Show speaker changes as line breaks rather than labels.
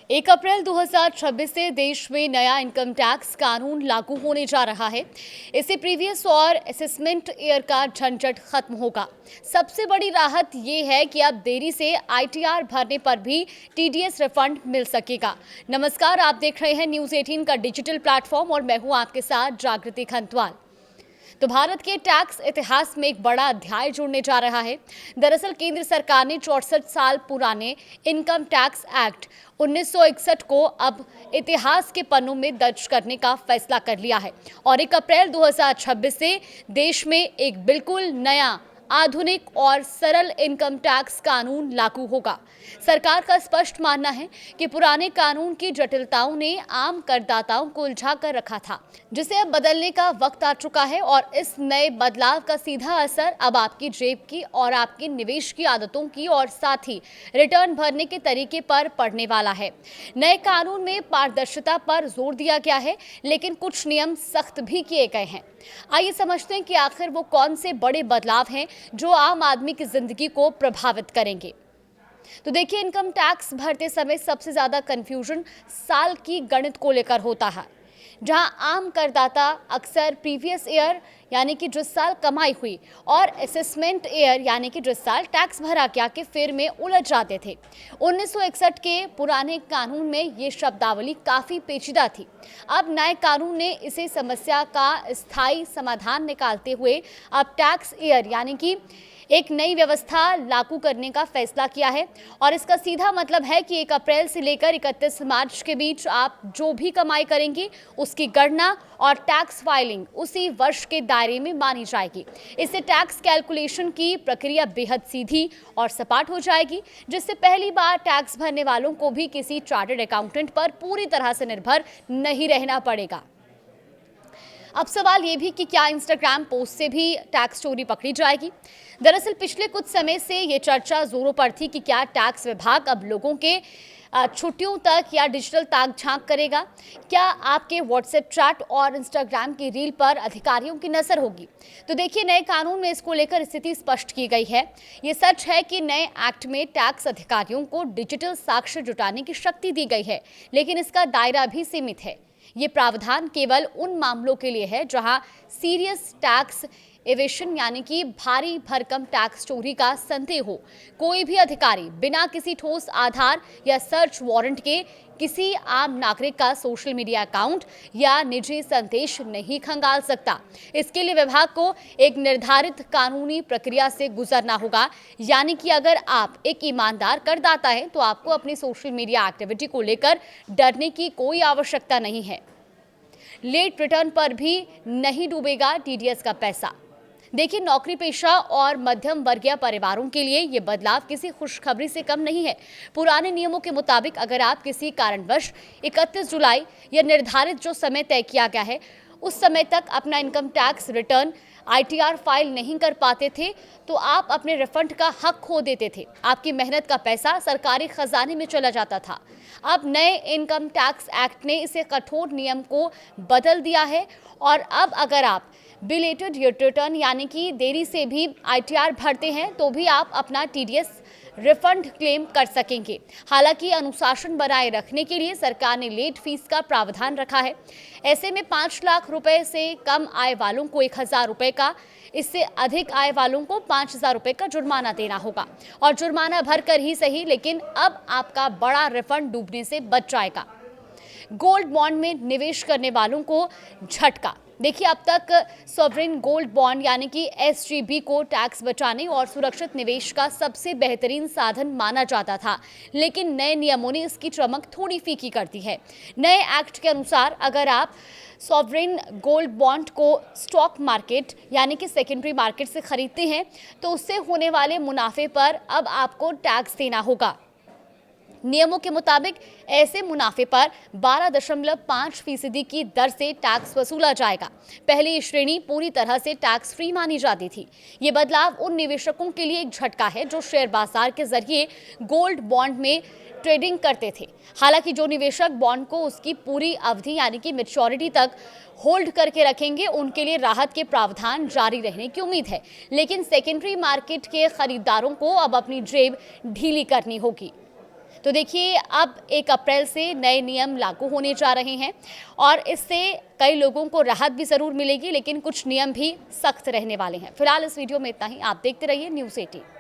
1 अप्रैल 2026 से देश में नया इनकम टैक्स कानून लागू होने जा रहा है। इससे प्रीवियस और असेसमेंट ईयर का झंझट खत्म होगा। सबसे बड़ी राहत ये है कि अब देरी से आईटीआर भरने पर भी टीडीएस रिफंड मिल सकेगा। नमस्कार, आप देख रहे हैं न्यूज़ 18 का डिजिटल प्लेटफॉर्म और मैं हूं आपके साथ जागृति खंतवाल। तो भारत के टैक्स इतिहास में एक बड़ा अध्याय जुड़ने जा रहा है। दरअसल केंद्र सरकार ने 64 साल पुराने इनकम टैक्स एक्ट 1961 को अब इतिहास के पन्नों में दर्ज करने का फैसला कर लिया है और 1 अप्रैल 2026 से देश में एक बिल्कुल नया आधुनिक और सरल इनकम टैक्स कानून लागू होगा। सरकार का स्पष्ट मानना है कि पुराने कानून की जटिलताओं ने आम करदाताओं को उलझा कर रखा था, जिसे अब बदलने का वक्त आ चुका है और इस नए बदलाव का सीधा असर अब आपकी जेब की और आपकी निवेश की आदतों की और साथ ही रिटर्न भरने के तरीके पर पड़ने वाला है। नए कानून में पारदर्शिता पर जोर दिया गया है, लेकिन कुछ नियम सख्त भी किए गए हैं। आइए समझते हैं कि आखिर वो कौन से बड़े बदलाव हैं जो आम आदमी की जिंदगी को प्रभावित करेंगे। तो देखिए, इनकम टैक्स भरते समय सबसे ज्यादा कंफ्यूजन साल की गणित को लेकर होता है, जहां आम करदाता अक्सर प्रीवियस ईयर यानी कि जिस साल कमाई हुई और असेसमेंट ईयर यानी कि जिस साल टैक्स भरा गया के फेर में उलझ जाते थे। 1961 के पुराने कानून में ये शब्दावली काफी पेचीदा थी। अब नए कानून ने इसे समस्या का स्थायी समाधान निकालते हुए अब टैक्स ईयर यानी कि एक नई व्यवस्था लागू करने का फैसला किया है और इसका सीधा मतलब है कि 1 अप्रैल से लेकर 31 मार्च के बीच आप जो भी कमाई करेंगे उसकी गणना और टैक्स फाइलिंग उसी वर्ष के दायरे में मानी जाएगी। इससे टैक्स कैलकुलेशन की प्रक्रिया बेहद सीधी और सपाट हो जाएगी, जिससे पहली बार टैक्स भरने वालों को भी किसी चार्टर्ड अकाउंटेंट पर पूरी तरह से निर्भर नहीं रहना पड़ेगा। अब सवाल ये भी कि क्या इंस्टाग्राम पोस्ट से भी टैक्स चोरी पकड़ी जाएगी। दरअसल पिछले कुछ समय से ये चर्चा जोरों पर थी कि क्या टैक्स विभाग अब लोगों के छुट्टियों तक या डिजिटल ताक झांक करेगा। क्या आपके व्हाट्सएप चैट और इंस्टाग्राम की रील पर अधिकारियों की नजर होगी। तो देखिए, नए कानून में इसको लेकर स्थिति स्पष्ट की गई है। ये सच है कि नए एक्ट में टैक्स अधिकारियों को डिजिटल साक्ष्य जुटाने की शक्ति दी गई है, लेकिन इसका दायरा भी सीमित है। ये प्रावधान केवल उन मामलों के लिए है जहां सीरियस टैक्स एवेशन यानी कि भारी भरकम टैक्स चोरी का संदेह हो। कोई भी अधिकारी बिना किसी ठोस आधार या सर्च वारंट के किसी आम नागरिक का सोशल मीडिया अकाउंट या निजी संदेश नहीं खंगाल सकता। इसके लिए विभाग को एक निर्धारित कानूनी प्रक्रिया से गुजरना होगा, यानी कि अगर आप एक ईमानदार करदाता हैं तो आपको अपनी सोशल मीडिया एक्टिविटी को लेकर डरने की कोई आवश्यकता नहीं है। लेट रिटर्न पर भी नहीं डूबेगा टीडीएस का पैसा। देखिए, नौकरी पेशा और मध्यम वर्गीय परिवारों के लिए ये बदलाव किसी खुशखबरी से कम नहीं है। पुराने नियमों के मुताबिक अगर आप किसी कारणवश 31 जुलाई या निर्धारित जो समय तय किया गया है उस समय तक अपना income tax return ITR file नहीं कर पाते थे तो आप अपने रिफंड का हक खो देते थे। आपकी मेहनत का पैसा सरकारी खजाने में चला जाता था। अब नए इनकम टैक्स एक्ट ने इसे कठोर नियम को बदल दिया है और अब अगर आप बिलेटेड रिटर्न यानी कि देरी से भी आईटीआर भरते हैं तो भी आप अपना टीडीएस रिफंड क्लेम कर सकेंगे। हालांकि अनुशासन बनाए रखने के लिए सरकार ने लेट फीस का प्रावधान रखा है। ऐसे में 5 लाख रुपए से कम आय वालों को 1,000 रुपए का, इससे अधिक आय वालों को 5,000 रुपए का जुर्माना देना होगा और जुर्माना भरकर ही सही, लेकिन अब आपका बड़ा रिफंड डूबने से बच जाएगा। गोल्ड बॉन्ड में निवेश करने वालों को झटका। देखिए, अब तक सॉवरेन गोल्ड बॉन्ड यानी कि एसजीबी को टैक्स बचाने और सुरक्षित निवेश का सबसे बेहतरीन साधन माना जाता था, लेकिन नए नियमों ने इसकी चमक थोड़ी फीकी कर दी है। नए एक्ट के अनुसार अगर आप सॉवरेन गोल्ड बॉन्ड को स्टॉक मार्केट यानी कि सेकेंडरी मार्केट से खरीदते हैं तो उससे होने वाले मुनाफे पर अब आपको टैक्स देना होगा। नियमों के मुताबिक ऐसे मुनाफे पर 12.5% की दर से टैक्स वसूला जाएगा। पहली श्रेणी पूरी तरह से टैक्स फ्री मानी जाती थी। ये बदलाव उन निवेशकों के लिए एक झटका है जो शेयर बाजार के जरिए गोल्ड बॉन्ड में ट्रेडिंग करते थे। हालांकि जो निवेशक बॉन्ड को उसकी पूरी अवधि यानी कि मैच्योरिटी तक होल्ड करके रखेंगे उनके लिए राहत के प्रावधान जारी रहने की उम्मीद है, लेकिन सेकेंडरी मार्केट के खरीदारों को अब अपनी जेब ढीली करनी होगी। तो देखिए अब 1 अप्रैल से नए नियम लागू होने जा रहे हैं और इससे कई लोगों को राहत भी ज़रूर मिलेगी, लेकिन कुछ नियम भी सख्त रहने वाले हैं। फिलहाल इस वीडियो में इतना ही। आप देखते रहिए न्यूज़ 18।